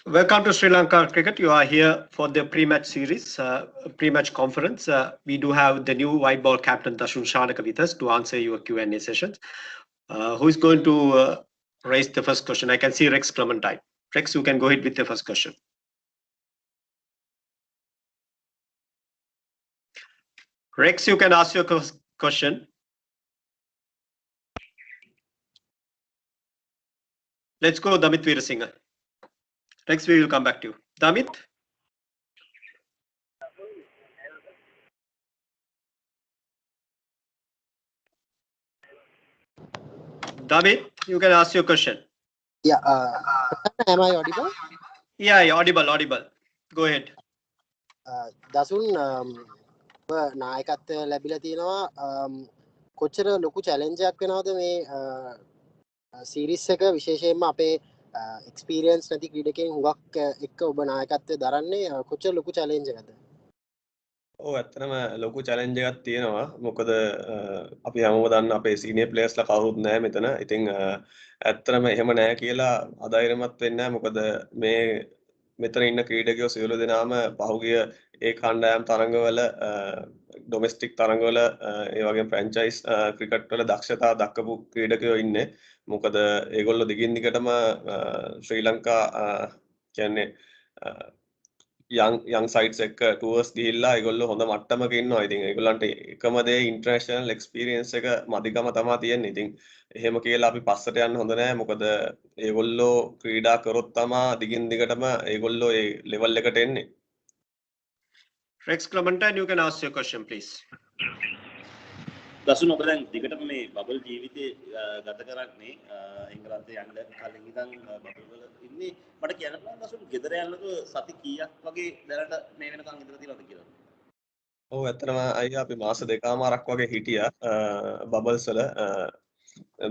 Welcome to Sri Lanka Cricket. You are here for the pre-match series, pre-match conference. We do have the new white ball captain Dashun Shanaka with us to answer your Q&A sessions. Who is going to raise the first question? I can see Rex Clementine. Rex, you can go ahead with the first question. Rex, you can ask your question. Let's go, Damit Veerasinghe. Rex, we will come back to you. Damit? Damit, you can ask your question. Yeah, am I audible? Yeah, audible. Go ahead. දසුන් නායකත්වය ලැබිලා තියෙනවා කොච්චර ලොකු චැලෙන්ජයක් වෙනවද මේ series එක විශේෂයෙන්ම අපේ එක්ස්පීරියන්ස් නැති ක්‍රීඩකයන් හුඟක් එක්ක ඔබ නායකත්වය දරන්නේ කොච්චර ලොකු චැලෙන්ජ් එකක්ද? ඔව් ඇත්තටම ලොකු චැලෙන්ජ් එකක් තියෙනවා. මොකද අපි හැමෝම දන්න අපේ සීනියර් ප්ලේයර්ස්ලා කවුරුත් නැහැ මෙතන. ඉතින් ඇත්තටම එහෙම නැහැ කියලා අධෛර්යමත් වෙන්නේ නැහැ. මොකද මේ මෙතන ඉන්න ක්‍රීඩකයෝ සියලු දෙනාම පහුගිය ඒ කණ්ඩායම් තරඟවල ඩොමෙස්ටික් තරඟවල ඒ වගේම ෆ්‍රැන්චයිස් ක්‍රිකට් වල දක්ෂතා දක්වපු ක්‍රීඩකයෝ ඉන්නේ. මොකද ඒගොල්ලෝ දිගින් දිගටම ශ්‍රී ලංකා කියන්නේ young sites එක tours ගිහිල්ලා ඒගොල්ලෝ හොඳ මට්ටමක ඉන්නවා. ඉතින් ඒගොල්ලන්ට එකම දේ international experience එක මදිකම තමයි තියෙන්නේ. ඉතින් එහෙම කියලා අපි පස්සට යන්න හොඳ නැහැ. මොකද ඒගොල්ලෝ ක්‍රීඩා කරොත් තමයි දිගින් දිගටම ඒගොල්ලෝ ඒ level එකට එන්නේ. Rex Clementine, you can ask your question please. දසුන් ඔබ දැන් දිගටම මේ බබල් ජීවිතේ ගත කරන්නේ එංගලන්තේ යන්න කලින් ඉඳන් බබල් වල ඉන්නේ. මට කියන්න පුළුවන් දසුන් ගෙදර යනකොට සති කීයක් වගේ දැනට මේ වෙනකන් ඉඳලා තියෙනවද කියලා? ඔව් ඇත්තටම අයියා අපි මාස දෙකමාරක් වගේ හිටියා බබල්ස් වල.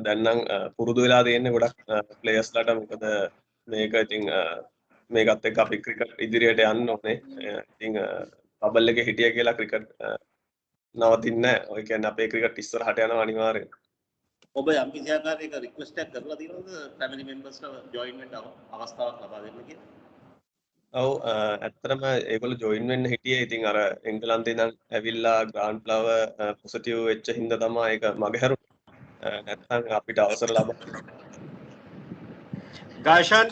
දැන් නම් පුරුදු වෙලා තියෙන්නේ ගොඩක් ප්ලේයර්ස්ලාට. මොකද මේක ඉතින් මේකත් එක්ක අපි ක්‍රිකට් ඉදිරියට යන්න ඕනේ. ඉතින් බබල් එකේ හිටියා කියලා ක්‍රිකට් නවතින්නේ නැහැ. ඔය කියන්නේ අපේ ක්‍රිකට් ඉස්සරහට යනවා අනිවාර්යෙන්. ඔබ යම් කිසි ආකාරයක රික්වෙස්ට් එකක් කරලා තියෙනවද ෆැමිලි මෙම්බර්ස්ලා ජොයින් වෙන්න අවස්ථාවක් ලබා දෙන්න කියලා? ඔව් ඇත්තටම ඒගොල්ලෝ ජොයින් වෙන්න හිටියේ. ඉතින් අර එංගලන්තේ ඉඳන් ඇවිල්ලා ග්‍රාන්ඩ් ෆ්ලවර් පොසිටිව් වෙච්ච හින්දා තමයි ඒක මගහැරුනේ. නැත්නම් අපිට අවසර ලබා Gaishan,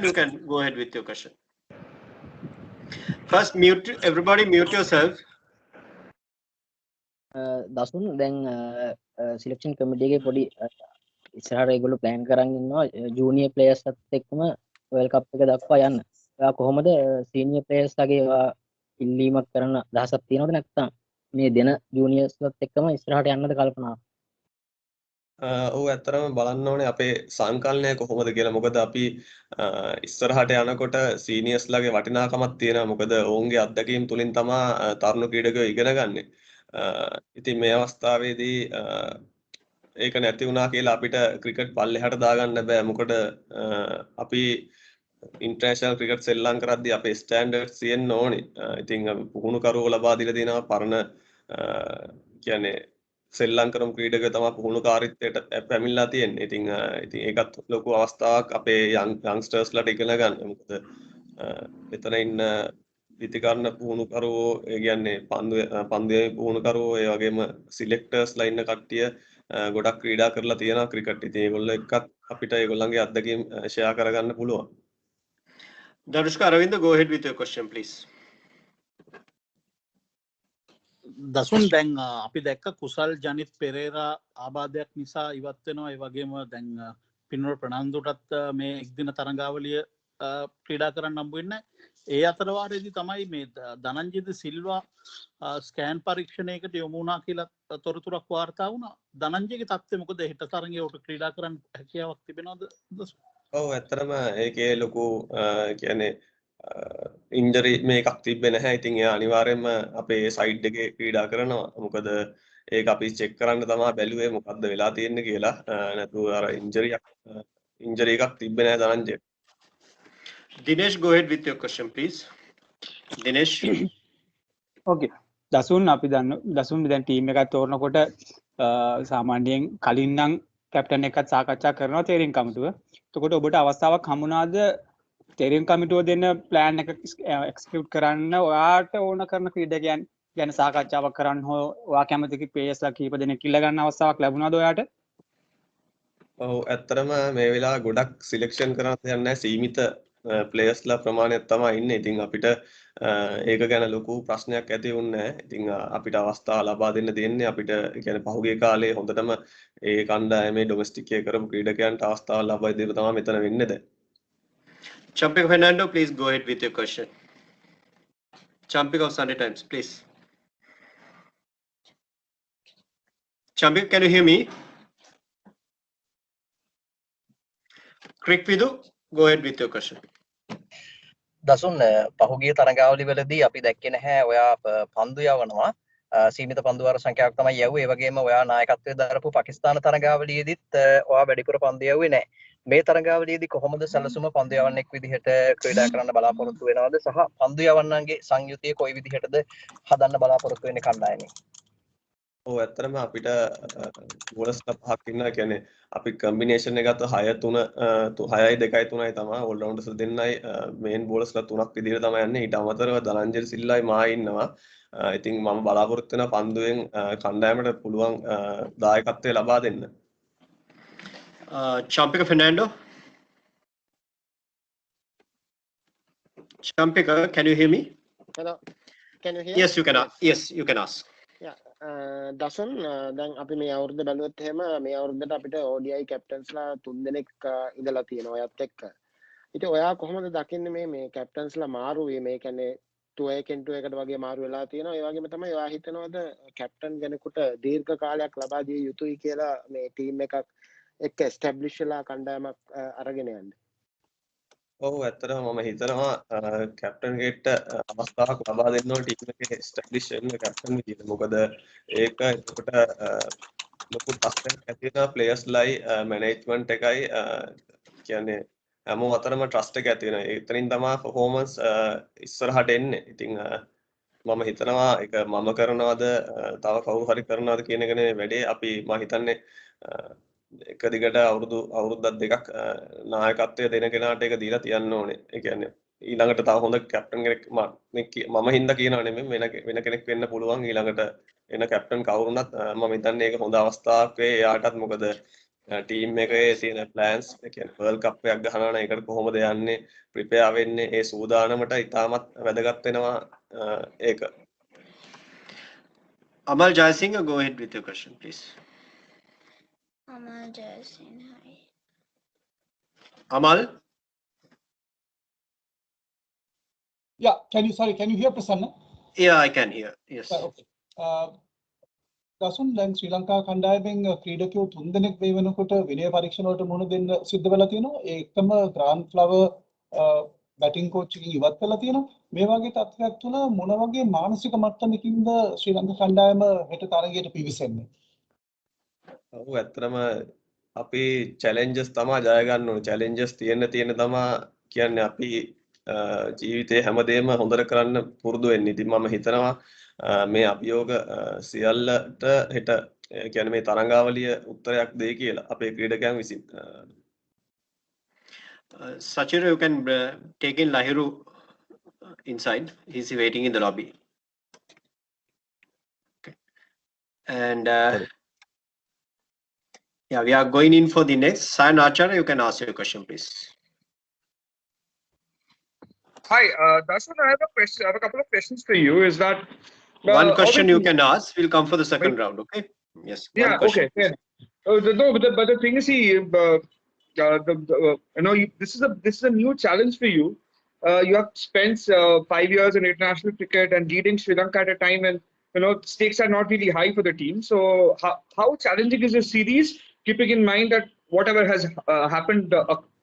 you can go ahead with your question. First, everybody mute yourself. දසුන් දැන් සිලෙක්ෂන් කමිටි එකේ පොඩි ඉස්සරහට ඒගොල්ලෝ ප්ලෑන් කරන් ඉන්නවා ජූනියර් ප්ලේයර්ස්ලත් එක්කම වර්ල්ඩ් කප් එක දක්වා යන්න. ඔයා කොහොමද සීනියර් ප්ලේයර්ස්ලාගේ ඉල්ලීමක් කරන අදහසක් තියෙනවද නැත්නම් මේ දෙන ජූනියර්ස්ලත් එක්කම ඉස්සරහට යන්නද කල්පනා? ඔව් ඇත්තටම බලන්න ඕනේ අපේ සංකල්පය කොහොමද කියලා. මොකද අපි ඉස්සරහට යනකොට සීනියර්ස්ලාගේ වටිනාකමක් තියෙනවා. මොකද ඔවුන්ගේ අත්දැකීම් තුලින් තමයි තරුණ ක්‍රීඩකයෝ ඉගෙන ගන්නෙ. ඉතින් මේ අවස්ථාවේදී ඒක නැති වුණා කියලා අපිට ක්‍රිකට් පල්ලෙහාට දාගන්න බෑ. මොකද අපි ඉන්ටර්නැෂනල් ක්‍රිකට් සෙල්ලම් කරද්දී අපේ ස්ටෑන්ඩඩ්ස් තියෙන්න ඕනේ. ඉතින් පුහුණු කරුවෝ ලබා දීලා දෙනවා පරණ කියන්නේ සෙල්ලම් කරමු ක්‍රීඩකයෝ තමයි පුහුණුකාරීත්වයට පැමිණලා තියෙන්නේ. ඉතින් ඒකත් ලොකු අවස්ථාවක් අපේ යන්ග්ස්ටර්ස්ලාට ඉගෙන ගන්න. මොකද මෙතන ඉන්න විතිකරණ පුහුණුකරුවෝ ඒ කියන්නේ පන්දුවේ පුහුණුකරුවෝ ඒ වගේම සිලෙක්ටර්ස්ලා ඉන්න කට්ටිය ගොඩක් ක්‍රීඩා කරලා තියෙනවා ක්‍රිකට්. ඉතින් ඒගොල්ලෝ එක්කත් අපිට ඒගොල්ලන්ගේ අත්දැකීම් ෂෙයා කරගන්න පුළුවන්. Danushka Aravinda, go ahead with your question please. දසුන් දැන් අපි දැක්ක කුසල් ජනිත් පෙරේරා ආබාධයක් නිසා ඉවත් වෙනවා. ඒ වගේම දැන් පින්වල ප්‍රනාන්දුටත් මේ එක්දින තරඟාවලිය ක්‍රීඩා කරන්න හම්බ වෙන්නේ. ඒ අතර වාරයේදී තමයි මේ ධනංජය සිල්වා ස්කෑන් පරීක්ෂණයකට යොමු වුණා කියලා තොරතුරක් වාර්තා වුණා. ධනංජයගේ තත්ත්වය මොකද? හෙට තරඟයේ උට ක්‍රීඩා කරන්න හැකියාවක් තිබෙනවද? ඔව් ඇත්තටම ඒකේ ලොකු කියන්නේ ඉන්ජරි මේකක් තිබ්බේ නැහැ. ඉතින් එයා අනිවාර්යයෙන්ම අපේ සයිඩ් එකේ ක්‍රීඩා කරනවා. මොකද ඒක අපි චෙක් කරන්න තමයි බැලුවේ මොකද්ද වෙලා තියෙන්නේ කියලා. නැතුව අර ඉන්ජරි එකක් තිබ්බේ නැහැ Dhananjaya. Dinesh, go ahead with your question please. Dinesh. Okay. දසුන් අපි දන්න දසුන් දැන් ටීම් එකක් තෝරනකොට සාමාන්‍යයෙන් කලින් නම් කැප්ටන් එකත් සාකච්ඡා කරනවා තේරීම් කමිටුව. එතකොට ඔබට අවස්ථාවක් හම්බුණාද තේරීම් කමිටුව දෙන්න ප්ලෑන් එක එක්සිකියුට් කරන්න ඔයාට ඕන කරන ක්‍රීඩකයන් ගැන සාකච්ඡාවක් කරන්න හෝ ඔයා කැමති ප්ලේයර්ස්ලා කීප දෙනෙක් ඉල්ල ගන්න අවස්ථාවක් ලැබුණාද ඔයාට? ඔව් ඇත්තටම මේ වෙලාව ගොඩක් සිලෙක්ෂන් කරන්න යන්නේ සීමිත ප්ලේයර්ස්ලා ප්‍රමාණයක් තමයි ඉන්නේ. ඉතින් අපිට ඒක ගැන ලොකු ප්‍රශ්නයක් ඇති වුණේ නැහැ. ඉතින් අපිට අවස්ථාව ලබා දෙන්න දෙන්නේ අපිට කියන්නේ පහුගිය කාලේ හොඳටම ඒ කණ්ඩායමේ ඩොමෙස්ටික් එකේ කරපු ක්‍රීඩකයන්ට අවස්ථාව ලබා දීලා තමයි මෙතන වෙන්නේ දැන්. Champico Fernando, please go ahead with your question. Champico of Sunday Times, please. Champico, can you hear me? Crick Vidu, go ahead with your question. දසුන් පහුගිය තරඟාවලි වලදී අපි දැක්කේ නැහැ ඔයා පන්දු යවනවා සීමිත පන්දු වාර සංඛ්‍යාවක් තමයි යවුවේ ඒ වගේම ඔයා නායකත්වයේ දරපු පාකිස්තාන තරඟාවලියේදීත් ඔයා වැඩිපුර පන්දු යවුවේ නැහැ මේ තරඟාවලියේදී කොහොමද සැලසුම පන්දු යවන්නෙක් විදිහට ක්‍රීඩා කරන්න බලාපොරොත්තු වෙනවද සහ පන්දු යවන්නන්ගේ සංයුතිය කොයි විදිහටද හදන්න බලාපොරොත්තු වෙන්නේ කණ්ඩායමේ ඔව් ඇත්තටම අපිට බෝලර්ස්ලා පහක් ඉන්නවා කියන්නේ අපි කම්බිනේෂන් එක ගත්ත 6 3 6යි 2යි 3යි තමයි ඕල් රවුන්ඩර්ස්ලා දෙන්නයි මේන් බෝලර්ස්ලා තුනක් විදිහට තමයි යන්නේ ඊට අමතරව දලංජර් සිල්ලායි මායි ඉන්නවා ඉතින් මම බලාපොරොත්තු වෙන පන්දුවෙන් කණ්ඩායමට පුළුවන් දායකත්වය ලබා දෙන්න Champico Fernando. Champico, can you hear me? Hello, can you hear? Yes, you can. Yes, you can ask. දසුන් දැන් අපි මේ අවුරුද්ද බැලුවොත් එහෙම මේ අවුරුද්දට අපිට ODI කැප්ටන්ස්ලා 3 දෙනෙක් ඉඳලා තියෙනවා ඔයත් එක්ක. ඉතින් ඔයා කොහොමද දකින්නේ මේ කැප්ටන්ස්ලා මාරු වී මේ කියන්නේ 2 එකෙන් 2 එකට වගේ මාරු වෙලා තියෙනවා. ඒ වගේම තමයි ඔයා හිතනවාද කැප්ටන් කෙනෙකුට දීර්ඝ කාලයක් ලබා දිය යුතුයි කියලා මේ ටීම් එකක් එක්ක එස්ටැබ්ලිෂ් වෙලා කණ්ඩායමක් අරගෙන යන්න. ඔව් ඇත්තටම මම හිතනවා කැප්ටන් ගෙට අවස්ථාවක් ලබා දෙන්න ඕන ටීම් එකේ එස්ටැබ්ලිෂ් වෙන්න කැප්ටන් විදිහට. මොකද ඒක එතකොට ලොකු ප්‍රශ්නයක් ඇති වෙනවා ප්ලේයර්ස්ලයි මැනේජ්මන්ට් එකයි කියන්නේ හැමෝම අතරම ට්‍රස්ට් එක ඇති වෙනවා. එතනින් තමයි පර්ෆෝමන්ස් ඉස්සරහට එන්නේ. ඉතින් මම හිතනවා ඒක මම කරනවද තව කවුරු හරි කරනවද කියන එක නෙවෙයි වැඩේ. අපි මම හිතන්නේ එක දිගට අවුරුද්දක් දෙකක් නායකත්වය දෙන කෙනාට ඒක දීලා තියන්න ඕනේ. ඒ කියන්නේ ඊළඟට තව හොඳ කැප්ටන් කෙනෙක් මම හින්දා කියනව නෙමෙයි වෙන කෙනෙක් වෙන්න පුළුවන් ඊළඟට එන කැප්ටන් කවුරුනත් මම හිතන්නේ ඒක හොඳ අවස්ථාවක් වේ එයාටත් මොකද ටීම් එකේ තියෙන ප්ලෑන්ස් ඒ කියන්නේ වර්ල්ඩ් කප් එකක් ගහනවා නම් ඒකට කොහොමද යන්නේ ප්‍රිපෙයාර් වෙන්නේ ඒ සූදානමට ඉතාමත් වැදගත් වෙනවා ඒක. Amal Jayasinghe, go ahead with your question, please. Amal Jayasinghe, hi. Amal? Yeah, can you hear Prasanna? Yeah, I can hear. Yes. Okay. දසුන් දැන් ශ්‍රී ලංකා කණ්ඩායමෙන් ක්‍රීඩකයෝ 3 දෙනෙක් මේ වෙනකොට විනය පරීක්ෂණ වලට මුහුණ දෙන්න සිද්ධ වෙලා තියෙනවා. ඒකම ග්‍රාන්ඩ් ෆ්ලවර් බැටිං කෝච් එකකින් ඉවත් වෙලා තියෙනවා. මේ වගේ තත්ත්වයක් තුළ මොන වගේ මානසික මට්ටමකින්ද ශ්‍රී ලංකා කණ්ඩායම හෙට තරගයට පිවිසෙන්නේ? ඔව් ඇත්තටම අපි චැලෙන්ජස් තමයි ජය ගන්න ඕනේ. චැලෙන්ජස් තියෙන තමයි කියන්නේ අපි ජීවිතේ හැමදේම හොඳට කරන්න පුරුදු වෙන්න. ඉතින් මම හිතනවා මේ අභියෝග සියල්ලට හෙට කියන්නේ මේ තරංගාවලිය උත්තරයක් දෙයි කියලා අපේ ක්‍රීඩකයන් විසින්. Sachiro, you can take in Lahiru inside. He's waiting in the lobby. Okay. And yeah, we are going in for the next. Sayan Acharya, you can ask your question, please. Hi, Dasun, I have a couple of questions for you. Is that one question you can ask? We'll come for the second round. Okay. Yes. Yeah. Okay. Yeah. But the thing is, this is a new challenge for you. You have spent 5 years in international cricket and leading Sri Lanka at a time when stakes are not really high for the team. So how challenging is this series, keeping in mind that whatever has happened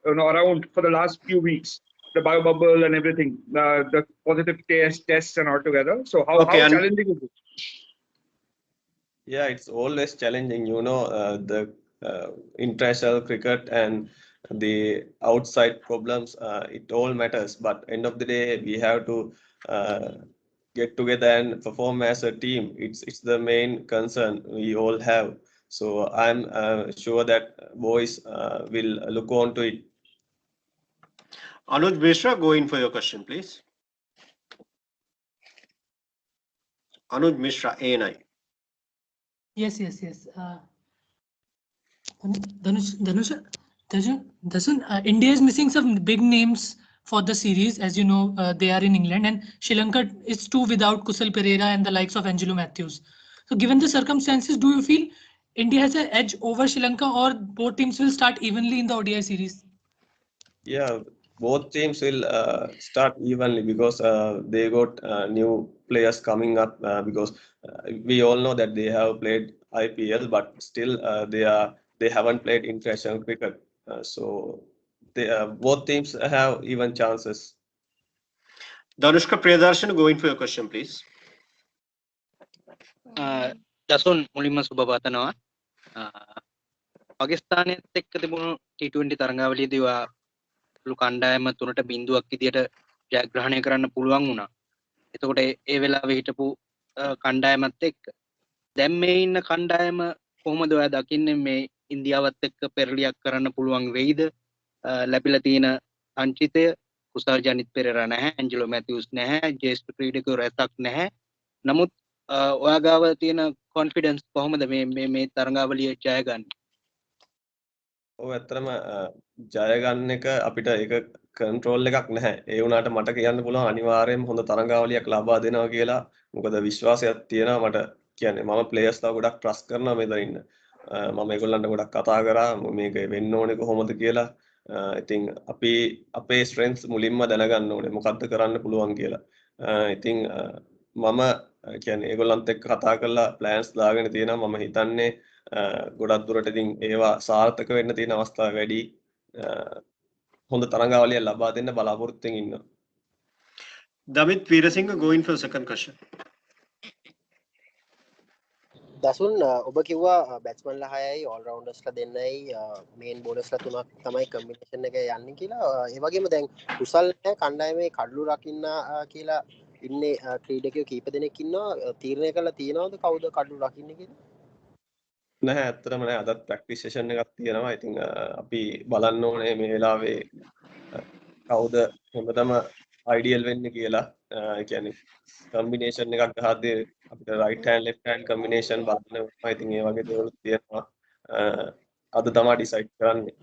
around for the last few weeks, the bio bubble and everything, the positive tests and all together. So how challenging is it? Yeah, it's always challenging. The international cricket and the outside problems, it all matters. But end of the day, we have to get together and perform as a team. It's the main concern we all have. So I'm sure that boys will look on to it. Anuj Mishra, go in for your question, please. Anuj Mishra, ANI. Yes. Dasun, India is missing some big names for the series. As you know, they are in England, and Sri Lanka is too without Kusal Pereira and the likes of Angelo Matthews. So given the circumstances, do you feel India has an edge over Sri Lanka, or both teams will start evenly in the ODI series? Yeah, both teams will start evenly because they got new players coming up because we all know that they have played IPL, but still they haven't played international cricket. So both teams have even chances. Danushka Priyadarshan, go in for your question, please. දසුන් මුලින්ම සුබ පතනවා. පාකිස්තානයත් එක්ක තිබුණු T20 තරඟාවලියේදී ඔයා කණ්ඩායම 3-0ක් විදියට ජයග්‍රහණය කරන්න පුළුවන් වුණා. එතකොට ඒ වෙලාවේ හිටපු කණ්ඩායමත් එක්ක දැන් මේ ඉන්න කණ්ඩායම කොහොමද ඔයා දකින්නේ මේ ඉන්දියාවත් එක්ක පෙරලියක් කරන්න පුළුවන් වෙයිද? ලැබිලා තියෙන සංචිතය කුසල් ජනිත් පෙරේරා නැහැ, ඇන්ජලෝ මැතිව්ස් නැහැ, ජේෂ්ඨ ක්‍රීඩකයෝ රැසක් නැහැ. නමුත් ඔයා ගාව තියෙන කොන්ෆිඩන්ස් කොහොමද මේ තරඟාවලිය ජය ගන්න? ඔව් ඇත්තටම ජය ගන්න එක අපිට ඒක කන්ට්‍රෝල් එකක් නැහැ. ඒ වුණාට මට කියන්න පුළුවන් අනිවාර්යයෙන්ම හොඳ තරඟාවලියක් ලබා දෙනවා කියලා. මොකද විශ්වාසයක් තියෙනවා මට. කියන්නේ මම ප්ලේයර්ස්ලා ගොඩක් ට්‍රස්ට් කරනවා මෙතන ඉන්න. මම ඒගොල්ලන්ට ගොඩක් කතා කරා මේක වෙන්න ඕනේ කොහොමද කියලා. ඉතින් අපි අපේ ස්ට්‍රෙන්ග්ස් මුලින්ම දැනගන්න ඕනේ මොකද්ද කරන්න පුළුවන් කියලා. ඉතින් මම කියන්නේ ඒගොල්ලන්ත් එක්ක කතා කරලා ප්ලෑන්ස් දාගෙන තියෙනවා. මම හිතන්නේ ගොඩක් දුරට ඉතින් ඒවා සාර්ථක වෙන්න තියෙන අවස්ථා වැඩි. හොඳ තරඟාවලියක් ලබා දෙන්න බලාපොරොත්තුෙන් ඉන්නවා. Damit Veerasinghe, go in for the second question. දසුන් ඔබ කිව්වා බැට්ස්මන්ලා 6යි ඕල් රවුන්ඩර්ස්ලා දෙන්නයි මේන් බෝලර්ස්ලා 3ක් තමයි කම්බිනේෂන් එක යන්නේ කියලා. ඒ වගේම දැන් කුසල් කණ්ඩායමේ කඩලු රකින්න කියලා ඉන්නේ ක්‍රීඩකයෝ කීප දෙනෙක් ඉන්නවා. තීරණය කරලා තියෙනවද කවුද කඩලු රකින්නේ කියලා? නැහැ ඇත්තටම නැහැ. අදත් ප්‍රැක්ටිස් සෙෂන් එකක් තියෙනවා. ඉතින් අපි බලන්න ඕනේ මේ වෙලාවේ කවුද හොඳටම අයිඩියල් වෙන්නේ කියලා. ඒ කියන්නේ කම්බිනේෂන් එකක් ගහද්දී අපිට right hand left hand combination බලන්න වෙනවා. ඉතින් ඒ වගේ දේවල් තියෙනවා. අද තමයි ඩිසයිඩ් කරන්නේ.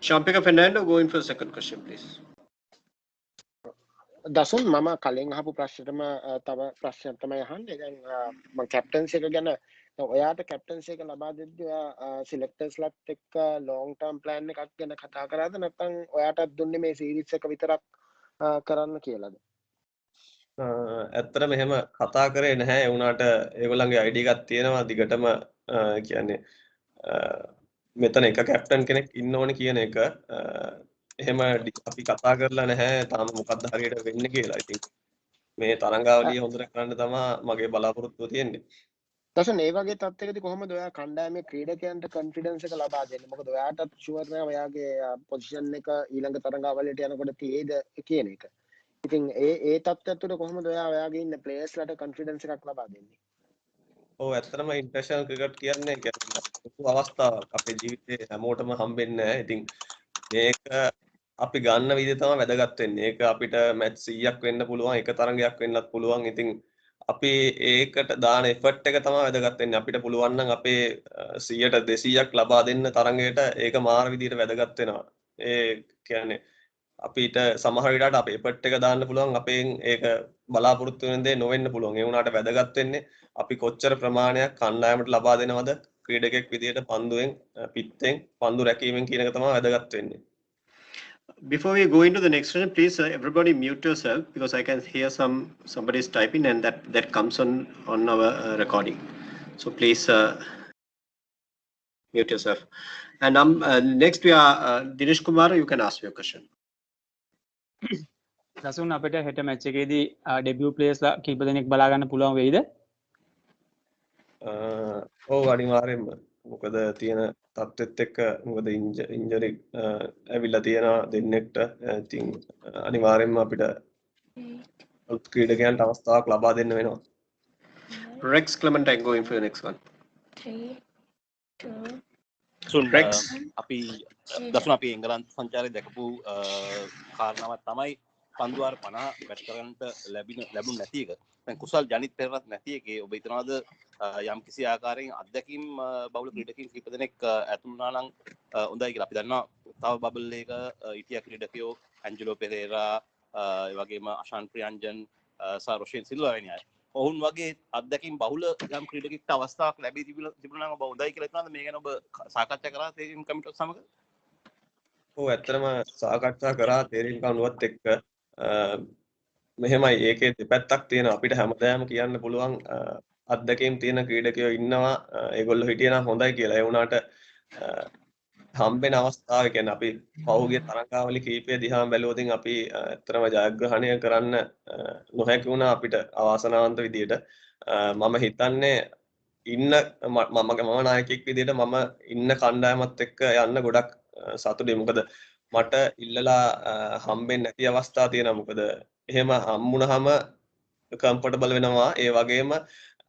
Shampika Fernando, go in for the second question, please. දසුන් මම කලින් අහපු ප්‍රශ්නෙටම තව ප්‍රශ්නයක් තමයි අහන්නේ. දැන් මම කැප්ටන්සි එක ගැන ඔයාට කැප්ටන්සි එක ලබා දෙද්දී ඔයා සිලෙක්ටර්ස්ලාත් එක්ක ලොන්ග් ටර්ම් ප්ලෑන් එකක් ගැන කතා කරාද නැත්නම් ඔයාටත් දුන්නේ මේ සීරීස් එක විතරක් කරන්න කියලාද? ඇත්තටම එහෙම කතා කරේ නැහැ. ඒ වුණාට ඒගොල්ලන්ගේ ID එකක් තියෙනවා දිගටම කියන්නේ මෙතන එක කැප්ටන් කෙනෙක් ඉන්න ඕනේ කියන එක එහෙම අපි කතා කරලා නැහැ තාම මොකක්ද හරියට වෙන්නේ කියලා. ඉතින් මේ තරංගාවලිය හොඳට කරන්න තමයි මගේ බලාපොරොත්තුව තියෙන්නේ. දසුන් ඒ වගේ තත්ත්වයකදී කොහොමද ඔයා කණ්ඩායමේ ක්‍රීඩකයන්ට කොන්ෆිඩන්ස් එක ලබා දෙන්නේ? මොකද ඔයාටත් ෂුවර් නෑ ඔයාගේ පොසිෂන් එක ඊළඟ තරංගාවලියට යනකොට තියෙයිද කියන එක. ඉතින් ඒ තත්ත්වයට කොහොමද ඔයාගේ ඉන්න ප්ලේයර්ස්ලාට කොන්ෆිඩන්ස් එකක් ලබා දෙන්නේ? ඔව් ඇත්තටම ඉන්ටර්නැෂනල් ක්‍රිකට් කියන්නේ ලොකු අවස්ථාවක් අපේ ජීවිතේ හැමෝටම හම්බෙන්නේ නැහැ. ඉතින් මේක අපි ගන්න විදිහ තමයි වැදගත් වෙන්නේ. ඒක අපිට මැච් 100ක් වෙන්න පුළුවන්, එක තරඟයක් වෙන්නත් පුළුවන්. ඉතින් අපි ඒකට දාන එෆර්ට් එක තමයි වැදගත් වෙන්නේ. අපිට පුළුවන් නම් අපේ 100ට 200ක් ලබා දෙන්න තරඟයට ඒක මාර විදිහට වැදගත් වෙනවා. ඒ කියන්නේ අපිට සමහර විටට අපේ එෆර්ට් එක දාන්න පුළුවන් අපෙන් ඒක බලාපොරොත්තු වෙන දේ නොවෙන්න පුළුවන්. ඒ වුණාට වැදගත් වෙන්නේ අපි කොච්චර ප්‍රමාණයක් කණ්ඩායමට ලබා දෙනවද ක්‍රීඩකෙක් විදිහට පන්දුවෙන් පිත්තෙන් පන්දු රැකීමෙන් කියන එක තමයි වැදගත් වෙන්නේ. Before we go into the next question, please everybody mute yourself because I can hear somebody's typing and that comes on our recording. So please mute yourself. And next we are Dinesh Kumar. You can ask your question. දසුන් අපිට හෙට match එකේදී ඩෙබියු ප්ලේයර්ස්ලා කීප දෙනෙක් බලා ගන්න පුළුවන් වෙයිද? ඔව් අනිවාර්යෙන්ම. මොකද තියෙන තත්ත්වෙත් එක්ක මොකද ඉන්ජරි ඇවිල්ලා තියෙනවා දෙන්නෙක්ට. ඉතින් අනිවාර්යෙන්ම අපිට ක්‍රීඩකයන්ට අවස්ථාවක් ලබා දෙන්න වෙනවා. Rex Clementine going for the next one. Rex. අපි දසුන් අපි එංගලන්ත සංචාරය දැකපු කාරණාවක් තමයි පන්දුවාර 50 බැට් කරන්නට ලැබුණ නැති එක. දැන් කුසල් ජනිත් පෙරේරාත් නැති එකේ ඔබ හිතනවාද යම් කිසි ආකාරයෙන් අත්දැකීම් බහුල ක්‍රීඩකයන් කිහිප දෙනෙක් ඇතුළු වුණා නම් හොඳයි කියලා. අපි දන්නවා තව බබල් එක හිටිය ක්‍රීඩකයෝ ඇන්ජලෝ පෙරේරා ඒ වගේම අශාන් ප්‍රියංජන් සහ රොෂෙන් සිල්වා වැනි අය. ඔවුන් වගේ අත්දැකීම් බහුල යම් ක්‍රීඩකෙක්ට අවස්ථාවක් ලැබී තිබුණා නම් ඔබ හොඳයි කියලා හිතනවාද? මේ ගැන ඔබ සාකච්ඡා කරා තේරීම් කමිටුවත් සමග? ඔව් ඇත්තටම සාකච්ඡා කරා තේරීම් කමිටුවත් එක්ක. මෙහෙමයි ඒකේ දෙපැත්තක් තියෙනවා. අපිට හැමදාම කියන්න පුළුවන් අත්දැකීම් තියෙන ක්‍රීඩකයෝ ඉන්නවා. ඒගොල්ලෝ හිටියනම් හොඳයි කියලා. ඒ වුණාට හම්බෙන අවස්ථාව කියන්නේ අපි පහුගිය තරඟාවලි කීපය දිහාම බැලුවොතින් අපි ඇත්තටම ජයග්‍රහණය කරන්න නොහැකි වුණා අපිට අවාසනාවන්ත විදියට. මම හිතන්නේ මම නායකයෙක් විදියට මම ඉන්න කණ්ඩායමත් එක්ක යන්න ගොඩක් සතුටුයි. මොකද මට ඉල්ලලා හම්බෙන්නේ නැති අවස්ථා තියෙනවා. මොකද එහෙම හම්බුනහම කම්ෆර්ටබල් වෙනවා. ඒ වගේම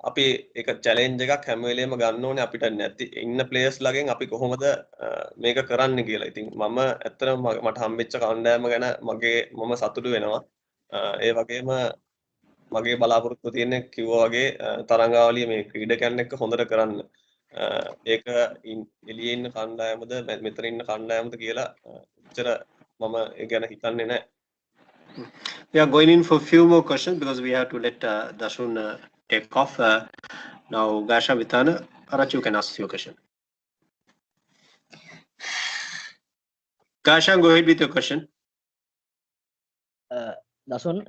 අපි ඒක චැලෙන්ජ් එකක් හැම වෙලේම ගන්න ඕනේ. අපිට නැති ඉන්න ප්ලේයර්ස් ලාගෙන් අපි කොහොමද මේක කරන්න කියලා. ඉතින් මම ඇත්තටම මට හම්බෙච්ච කණ්ඩායම ගැන මම සතුටු වෙනවා. ඒ වගේම මගේ බලාපොරොත්තු තියෙන්නේ කිව්වා වගේ තරඟාවලිය මේ ක්‍රීඩකයන් එක්ක හොඳට කරන්න. ඒක එළියේ ඉන්න කණ්ඩායමද මෙතන ඉන්න කණ්ඩායමද කියලා එච්චර මම ඒ ගැන හිතන්නේ නැහැ. We are going in for a few more questions because we have to let Dasun take off. Now, Gasha Vitana, Arach, you can ask your question. Gasha, go ahead with your question. දසුන්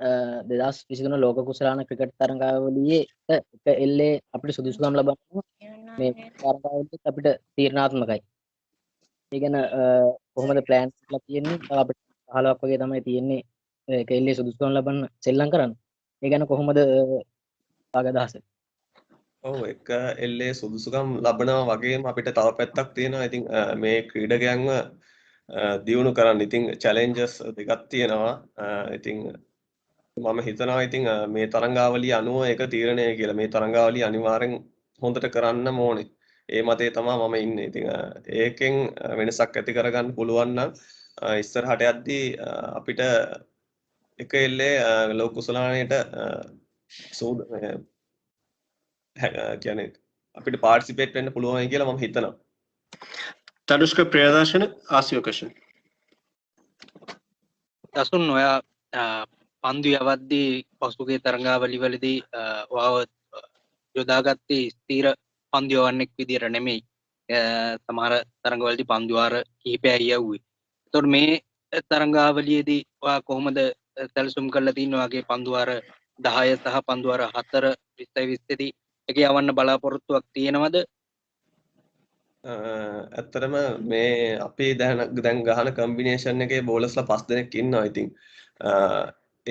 2023 ලෝක කුසලාන cricket තරඟාවලියේ එක එල්ලේ අපිට සුදුසුකම් ලබනවා. මේ තරඟාවලියත් අපිට තීරණාත්මකයි. ඒ ගැන කොහොමද plan කරලා තියෙන්නේ? අපිට 15ක් වගේ තමයි තියෙන්නේ එක එල්ලේ සුදුසුකම් ලබන්න සෙල්ලම් කරන්න. ඒ ගැන කොහොමද අදහස? ඔව් එක එල්ලේ සුදුසුකම් ලබනවා වගේම අපිට තව පැත්තක් තියෙනවා. ඉතින් මේ ක්‍රීඩකයන්ව දියුණු කරන්න ඉතින් චැලෙන්ජස් දෙකක් තියෙනවා. ඉතින් මම හිතනවා ඉතින් මේ තරඟාවලිය අනුව ඒක තීරණය කියලා. මේ තරඟාවලිය අනිවාර්යෙන් හොඳට කරන්න ඕනේ. ඒ මතේ තමයි මම ඉන්නේ. ඉතින් ඒකෙන් වෙනසක් ඇති කරගන්න පුළුවන් නම් ඉස්සරහට යද්දී අපිට එක එල්ලේ ලෝක කුසලානයට කියන්නේ අපිට පාර්ටිසිපේට් වෙන්න පුළුවන් කියලා මම හිතනවා. Tanushka Priyadashana, ask your question. දසුන් ඔයා පන්දු යවද්දී පසුගිය තරඟාවලි වලදී ඔයාව යොදාගත්තේ ස්ථීර පන්දු යවන්නෙක් විදියට නෙමෙයි. සමහර තරඟවලදී පන්දු වාර කිහිපයක් යවුවේ. ඒතකොට මේ තරඟාවලියේදී ඔයා කොහොමද සැලසුම් කරලා තින්නේ වගේ පන්දු වාර 10 සහ පන්දු වාර 4 2020 දී එක යවන්න බලාපොරොත්තුවක් තියෙනවද? ඇත්තටම මේ අපි දැන් ගහන කම්බිනේෂන් එකේ බෝලර්ස්ලා 5 දෙනෙක් ඉන්නවා. ඉතින්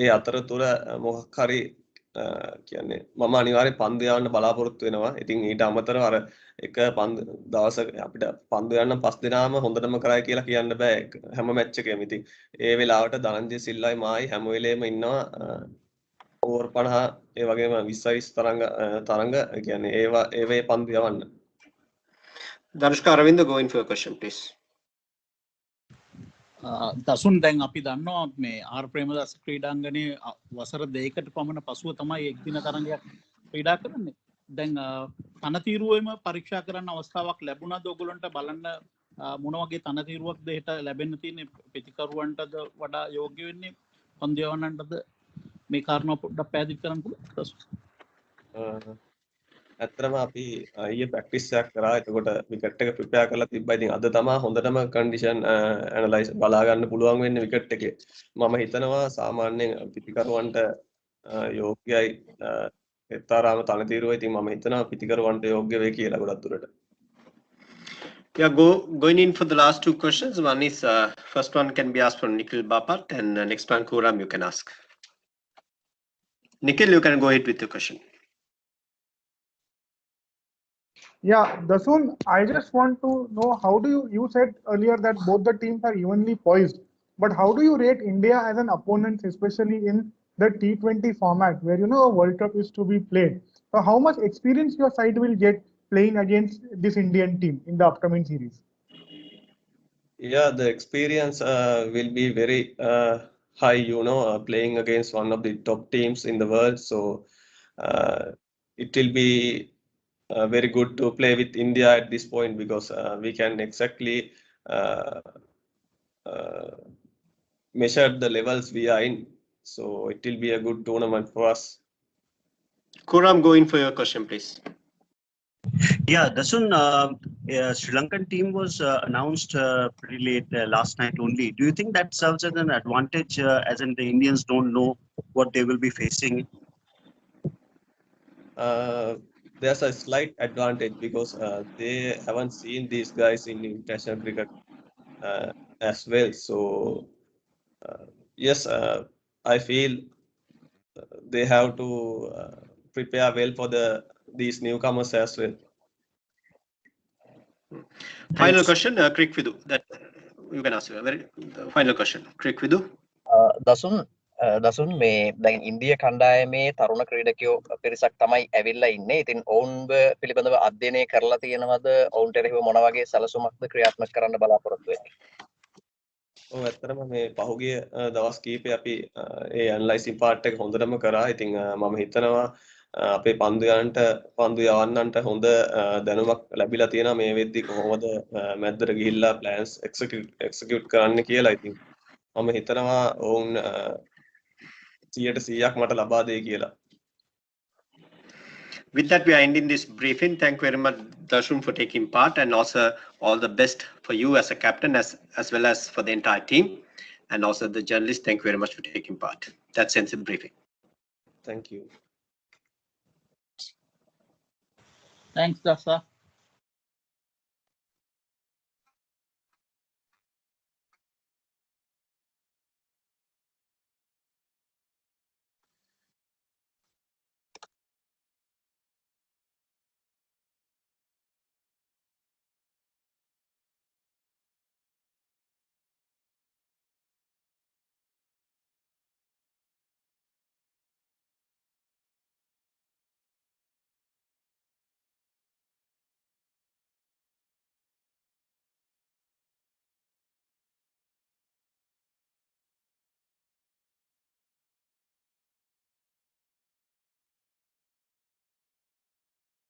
ඒ අතරතුර මොකක් හරි කියන්නේ මම අනිවාර්යෙන් පන්දු යවන්න බලාපොරොත්තු වෙනවා. ඉතින් ඊට අමතරව අර එක දවසක අපිට පන්දු යන්න 5 දෙනාම හොඳටම කරයි කියලා කියන්න බෑ හැම මැච් එකේම. ඉතින් ඒ වෙලාවට ධනංජය සිල්වයි මායි හැම වෙලේම ඉන්නවා. ඕවර් 50 ඒ වගේම 20 තරඟ කියන්නේ ඒවේ පන්දු යවන්න. Danushka Aravinda, go in for your question, please. දසුන් දැන් අපි දන්නවා මේ ආර් ප්‍රේමදාස ක්‍රීඩාංගණයේ වසර 2කට පමණ පසුව තමයි එක්දින තරඟයක් ක්‍රීඩා කරන්නේ. දැන් තනතිරුවෙම පරීක්ෂා කරන්න අවස්ථාවක් ලැබුණාද ඔයගොල්ලන්ට? බලන්න මොන වගේ තනතිරුවක්ද හෙට ලැබෙන්න තියෙන්නේ? පිටිකරුවන්ටද වඩා යෝග්‍ය වෙන්නේ පන්දු යවන්නටද? මේ කාරණා පොඩ්ඩක් පැහැදිලි කරන්න පුළුවන්ද? ඇත්තටම අපි ඊයේ ප්‍රැක්ටිස් එකක් කරා. එතකොට විකට් එක ප්‍රිපෙයාර් කරලා තිබ්බා. ඉතින් අද තමයි හොඳටම කන්ඩිෂන් ඇනලයිස් බලා ගන්න පුළුවන් වෙන්නේ විකට් එකේ. මම හිතනවා සාමාන්‍යයෙන් පිටිකරුවන්ට යෝග්‍යයි එතරම් තනතිරුවයි. ඉතින් මම හිතනවා පිටිකරුවන්ට යෝග්‍ය වෙයි කියලා ගොඩක් දුරට. Yeah, going in for the last two questions. One is first one can be asked from Nikhil Bapat, and next one Kuram you can ask. Nikhil, you can go ahead with your question. Yeah, Dasun, I just want to know how do you said earlier that both the teams are evenly poised, but how do you rate India as an opponent, especially in the T20 format where, you know, a World Cup is to be played? So how much experience your side will get playing against this Indian team in the upcoming series? Yeah, the experience will be very high, playing against one of the top teams in the world. So it will be very good to play with India at this point because we can exactly measure the levels we are in. So it will be a good tournament for us. Kuram, go in for your question, please. Yeah, Dasun, Sri Lankan team was announced pretty late last night only. Do you think that serves as an advantage, as in the Indians don't know what they will be facing? There's a slight advantage because they haven't seen these guys in international cricket as well. So yes, I feel they have to prepare well for these newcomers as well. Final question, Crick Fidu. That you can ask. The final question, Crick Fidu. දසුන් මේ දැන් ඉන්දිය කණ්ඩායමේ තරුණ ක්‍රීඩකයෝ පිරිසක් තමයි ඇවිල්ලා ඉන්නේ. ඉතින් ඔවුන්ව පිළිබඳව අධ්‍යයනය කරලා තියෙනවද? ඔවුන්ට එරෙහිව මොන වගේ සැලසුමක්ද ක්‍රියාත්මක කරන්න බලාපොරොත්තු වෙන්නේ? ඔව් ඇත්තටම මේ පහුගිය දවස් කීපේ අපි ඒ ඇනලයිසින් පාර්ට් එක හොඳටම කරා. ඉතින් මම හිතනවා අපේ පන්දු යවන්නන්ට හොඳ දැනුමක් ලැබිලා තියෙනවා මේ වෙද්දි කොහොමද මැද්දට ගිහිල්ලා ප්ලෑන්ස් එක්සිකියුට් කරන්න කියලා. ඉතින් මම හිතනවා ඔවුන් 100% මට ලබා දෙයි කියලා. With that, we are ending this briefing. Thank you very much, Dasun, for taking part, and also all the best for you as a captain, as well as for the entire team, and also the journalists. Thank you very much for taking part. That's ends the briefing. Thank you. Thanks, Dasa.